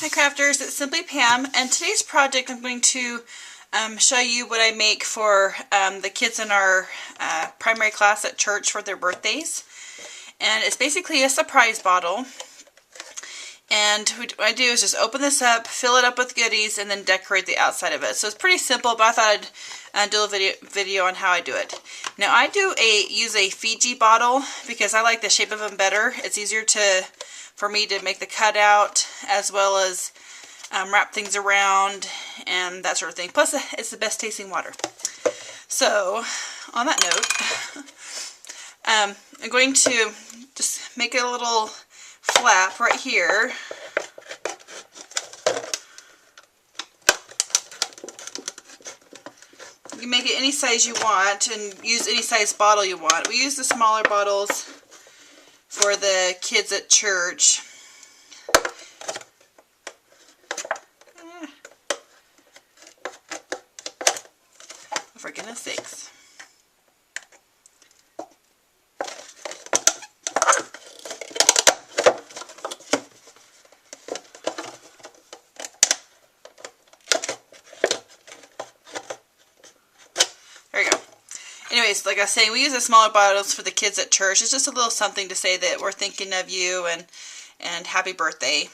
Hi crafters, it's Simply Pam, and today's project I'm going to show you what I make for the kids in our primary class at church for their birthdays. And it's basically a surprise bottle. And what I do is just open this up, fill it up with goodies, and then decorate the outside of it. So it's pretty simple, but I thought I'd do a video on how I do it. Now I use a Fiji bottle because I like the shape of them better. It's easier for me to make the cutout as well as wrap things around and that sort of thing. Plus, it's the best tasting water. So, on that note, I'm going to just make a little flap right here. You can make it any size you want and use any size bottle you want. We use the smaller bottles for the kids at church. For goodness sakes. There you go. Anyways, like I was saying, we use the smaller bottles for the kids at church. It's just a little something to say that we're thinking of you and happy birthday.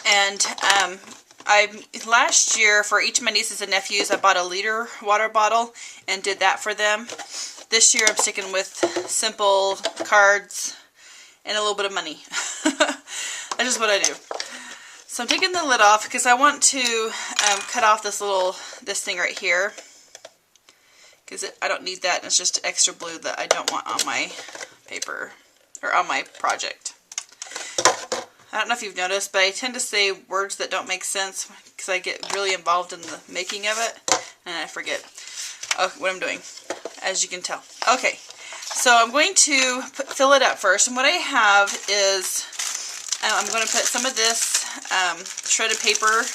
And last year, for each of my nieces and nephews, I bought a liter water bottle and did that for them. This year, I'm sticking with simple cards and a little bit of money. That's just what I do. So I'm taking the lid off because I want to cut off this thing right here. Because I don't need that, and it's just extra blue that I don't want on my paper, or on my project. I don't know if you've noticed, but I tend to say words that don't make sense because I get really involved in the making of it, and I forget what I'm doing, as you can tell. Okay, so I'm going to fill it up first, and what I have is, I'm going to put some of this shredded paper.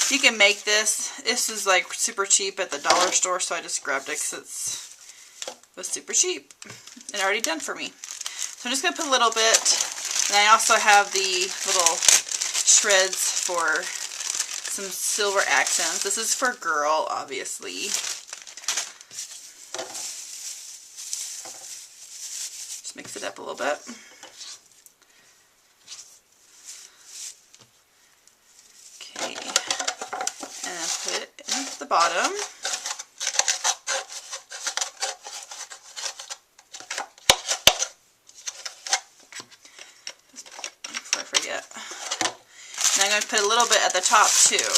You can make this. This is like super cheap at the dollar store, so I just grabbed it because it was super cheap and already done for me. So I'm just going to put a little bit, and I also have the little shreds for some silver accents. This is for girl, obviously. Just mix it up a little bit. Put it in the bottom. Before I forget. Now I'm going to put a little bit at the top too.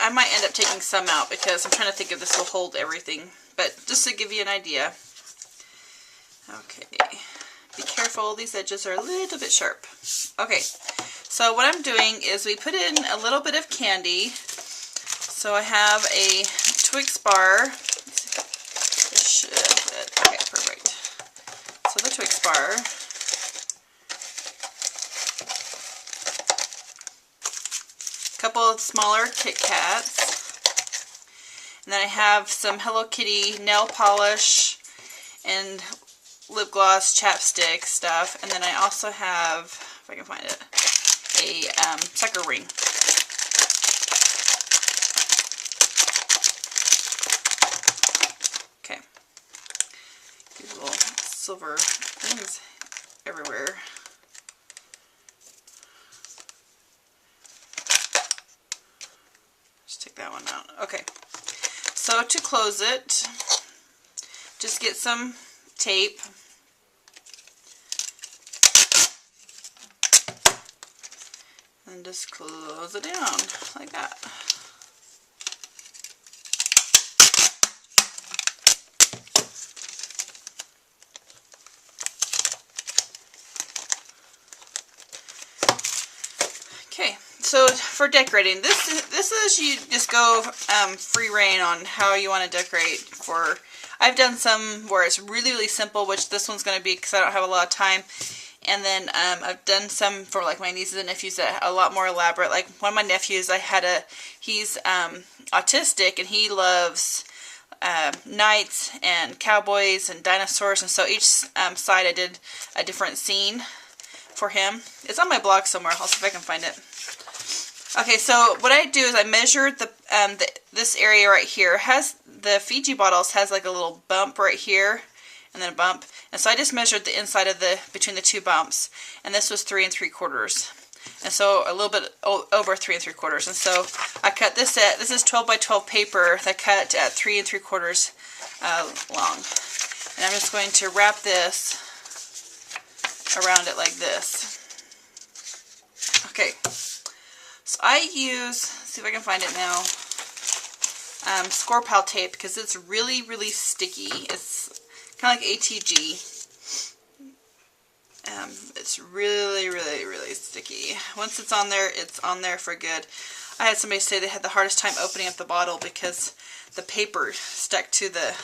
I might end up taking some out because I'm trying to think if this will hold everything, but just to give you an idea. Okay, be careful, these edges are a little bit sharp. Okay, so what I'm doing is we put in a little bit of candy. So I have a Twix bar. Okay, perfect. So the Twix bar. Couple of smaller Kit Kats, and then I have some Hello Kitty nail polish and lip gloss, chapstick stuff, and then I also have, if I can find it, a sucker ring. Okay, these little silver rings everywhere. Take that one out. Okay, so to close it, just get some tape and just close it down like that. Okay, so for decorating, this is you just go free reign on how you want to decorate. For I've done some where it's really, really simple, which this one's going to be because I don't have a lot of time. And then I've done some for like my nieces and nephews that are a lot more elaborate. Like one of my nephews, he's autistic and he loves knights and cowboys and dinosaurs, and so each side I did a different scene for him. It's on my blog somewhere. I'll see if I can find it. Okay, so what I do is I measured this area right here. Has the Fiji bottles has like a little bump right here, and then a bump, and so I just measured the inside of between the two bumps, and this was 3 3/4, and so a little bit over 3 3/4, and so I cut this this is 12 by 12 paper that I cut at 3 3/4 long, and I'm just going to wrap this around it like this. Okay, so I use, see if I can find it now, Score Pal tape, because it's really, really sticky. It's kind of like ATG. It's really, really, really sticky. Once it's on there for good. I had somebody say they had the hardest time opening up the bottle because the paper stuck to the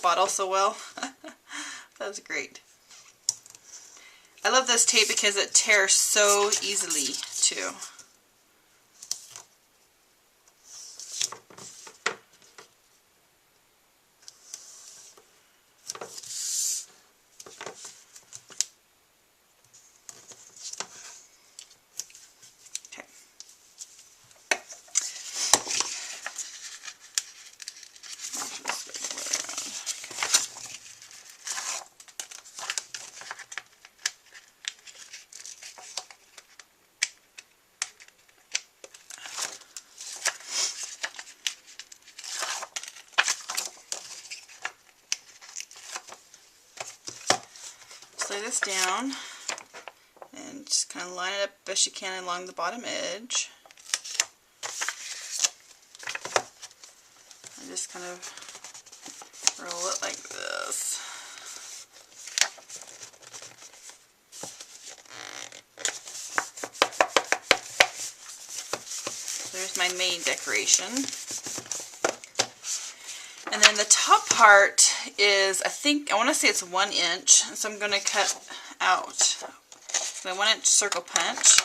bottle so well. That was great. I love this tape because it tears so easily too. Lay this down and just kind of line it up best you can along the bottom edge. And just kind of roll it like this. There's my main decoration. And then the top part is, I want to say it's 1 inch, so I'm going to cut out my 1 inch circle punch.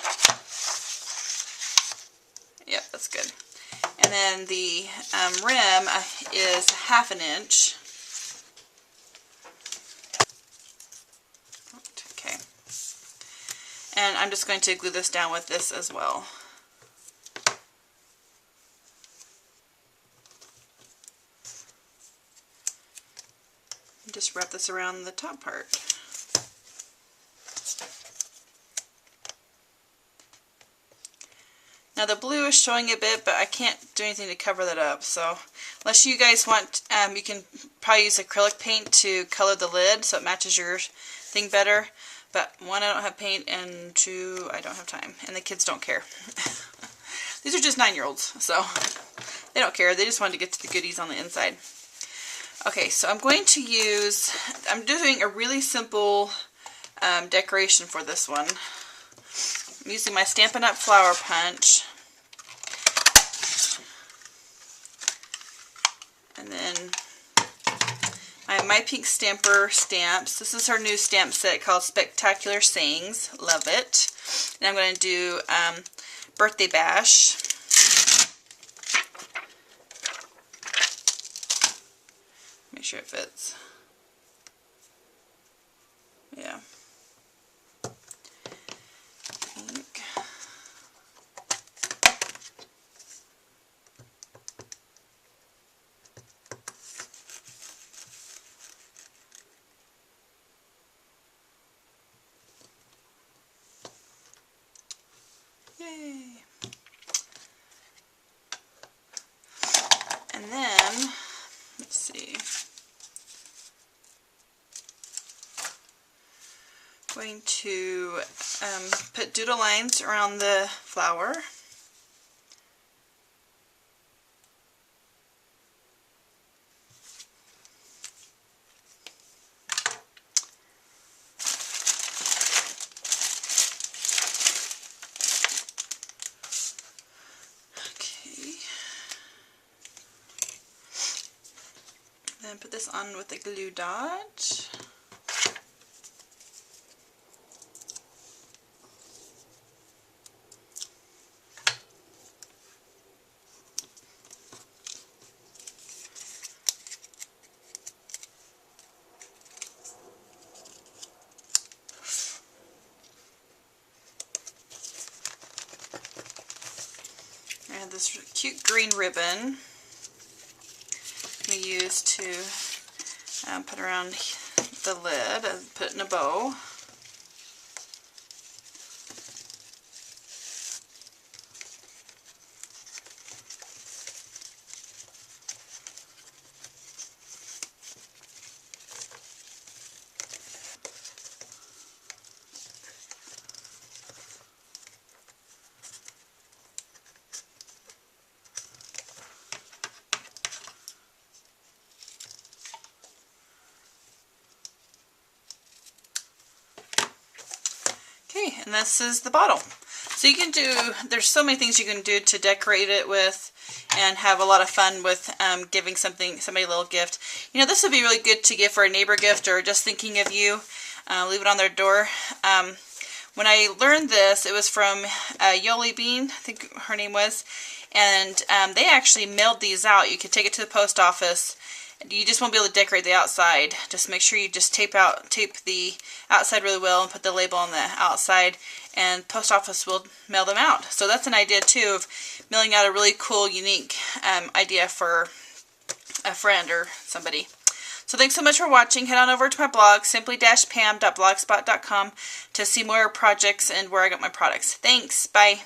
Yep, that's good. And then the rim is 1/2 inch. Okay. And I'm just going to glue this down with this as well. Just wrap this around the top part. Now the blue is showing a bit, but I can't do anything to cover that up. So unless you guys want, you can probably use acrylic paint to color the lid so it matches your thing better. But 1, I don't have paint, and 2, I don't have time. And the kids don't care. These are just 9-year-olds, so they don't care. They just wanted to get to the goodies on the inside. Okay, so I'm going to use, I'm doing a really simple decoration for this one. I'm using my Stampin' Up! Flower Punch. And then I have My Pink Stamper stamps. This is her new stamp set called Spectacular Sayings. Love it. And I'm going to do Birthday Bash. Make sure it fits. Yeah. Pink. Yay. And then, let's see. Going to put doodle lines around the flower. Then put this on with the glue dot. I have this cute green ribbon we use to put around the lid and put it in a bow. Okay, and this is the bottle. So you can do, there's so many things you can do to decorate it with and have a lot of fun with giving somebody a little gift. You know, this would be really good to give for a neighbor gift or just thinking of you. Leave it on their door. When I learned this, it was from Yoli Bean, I think her name was, and they actually mailed these out. You could take it to the post office. You just won't be able to decorate the outside. Just make sure you just tape the outside really well and put the label on the outside, and post office will mail them out. So that's an idea too of mailing out a really cool, unique idea for a friend or somebody. So thanks so much for watching. Head on over to my blog, simply-pam.blogspot.com, to see more projects and where I got my products. Thanks. Bye.